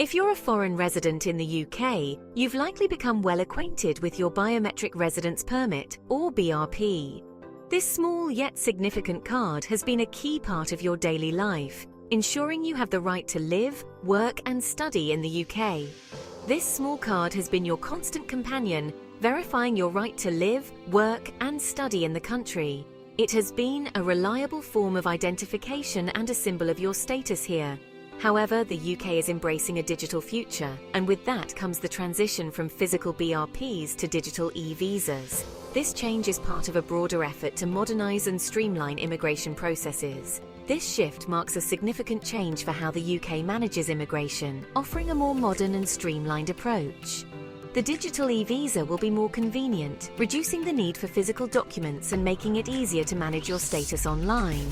If you're a foreign resident in the UK, you've likely become well acquainted with your Biometric Residence Permit, or BRP. This small yet significant card has been a key part of your daily life, ensuring you have the right to live, work and study in the UK. This small card has been your constant companion, verifying your right to live, work and study in the country. It has been a reliable form of identification and a symbol of your status here. However, the UK is embracing a digital future, and with that comes the transition from physical BRPs to digital e-visas. This change is part of a broader effort to modernise and streamline immigration processes. This shift marks a significant change for how the UK manages immigration, offering a more modern and streamlined approach. The digital e-visa will be more convenient, reducing the need for physical documents and making it easier to manage your status online.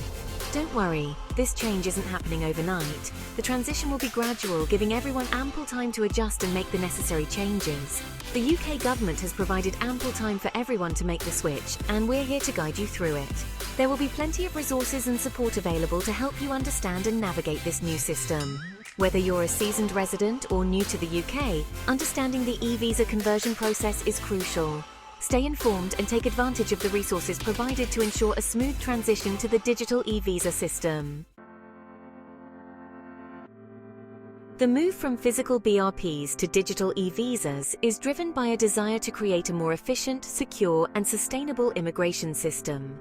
Don't worry, this change isn't happening overnight. The transition will be gradual, giving everyone ample time to adjust and make the necessary changes. The UK government has provided ample time for everyone to make the switch, and we're here to guide you through it. There will be plenty of resources and support available to help you understand and navigate this new system. Whether you're a seasoned resident or new to the UK, understanding the e-visa conversion process is crucial. Stay informed and take advantage of the resources provided to ensure a smooth transition to the digital e-visa system. The move from physical BRPs to digital e-visas is driven by a desire to create a more efficient, secure, and sustainable immigration system.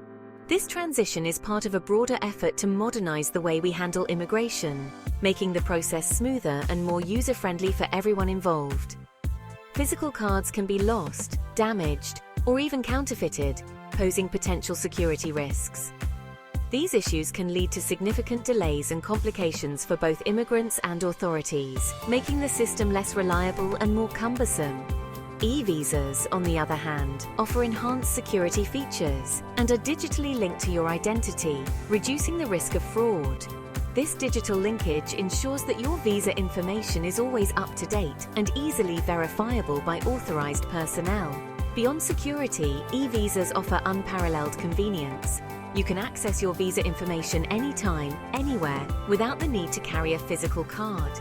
This transition is part of a broader effort to modernize the way we handle immigration, making the process smoother and more user-friendly for everyone involved. Physical cards can be lost, damaged, or even counterfeited, posing potential security risks. These issues can lead to significant delays and complications for both immigrants and authorities, making the system less reliable and more cumbersome. E-visas, on the other hand, offer enhanced security features and are digitally linked to your identity, reducing the risk of fraud. This digital linkage ensures that your visa information is always up to date and easily verifiable by authorized personnel. Beyond security, e-visas offer unparalleled convenience. You can access your visa information anytime, anywhere, without the need to carry a physical card.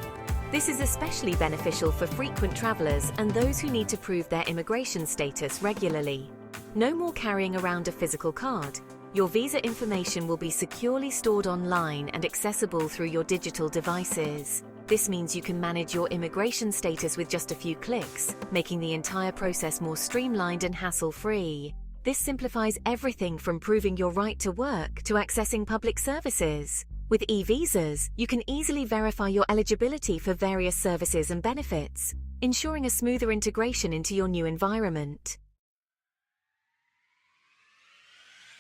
This is especially beneficial for frequent travelers and those who need to prove their immigration status regularly. No more carrying around a physical card. Your visa information will be securely stored online and accessible through your digital devices. This means you can manage your immigration status with just a few clicks, making the entire process more streamlined and hassle-free. This simplifies everything from proving your right to work to accessing public services. With e-visas, you can easily verify your eligibility for various services and benefits, ensuring a smoother integration into your new environment.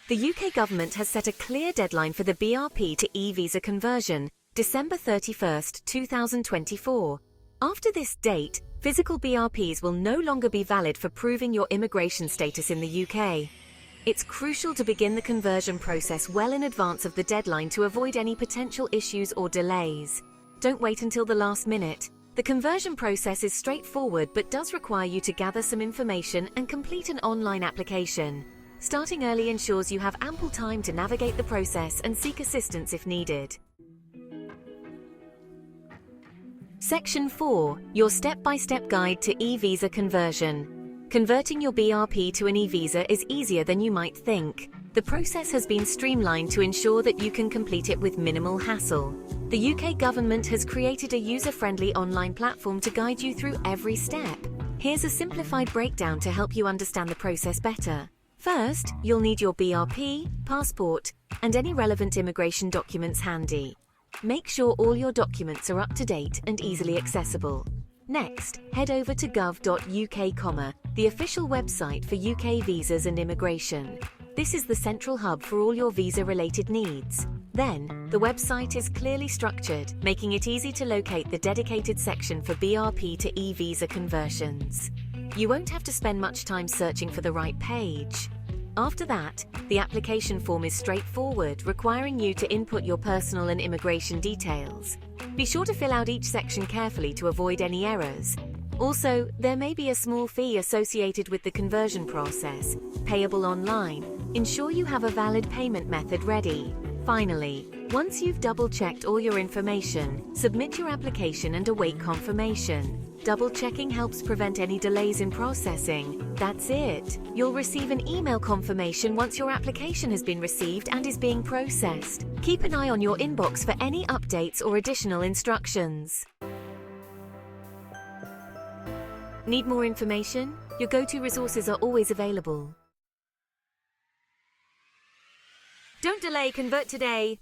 The UK government has set a clear deadline for the BRP to e-visa conversion, December 31st, 2024. After this date, physical BRPs will no longer be valid for proving your immigration status in the UK. It's crucial to begin the conversion process well in advance of the deadline to avoid any potential issues or delays. Don't wait until the last minute. The conversion process is straightforward but does require you to gather some information and complete an online application. Starting early ensures you have ample time to navigate the process and seek assistance if needed. Section 4. Your step-by-step guide to e-visa conversion. Converting your BRP to an e-visa is easier than you might think. The process has been streamlined to ensure that you can complete it with minimal hassle. The UK government has created a user-friendly online platform to guide you through every step. Here's a simplified breakdown to help you understand the process better. First, you'll need your BRP, passport, and any relevant immigration documents handy. Make sure all your documents are up to date and easily accessible. Next, head over to gov.uk, the official website for UK visas and immigration. This is the central hub for all your visa-related needs. Then, the website is clearly structured, making it easy to locate the dedicated section for BRP to e-visa conversions. You won't have to spend much time searching for the right page. After that, the application form is straightforward, requiring you to input your personal and immigration details. Be sure to fill out each section carefully to avoid any errors. Also, there may be a small fee associated with the conversion process, payable online. Ensure you have a valid payment method ready. Finally, Once you've double-checked all your information, submit your application and await confirmation. Double-checking helps prevent any delays in processing. That's it. You'll receive an email confirmation once your application has been received and is being processed. Keep an eye on your inbox for any updates or additional instructions. Need more information? Your go-to resources are always available. Don't delay, convert today.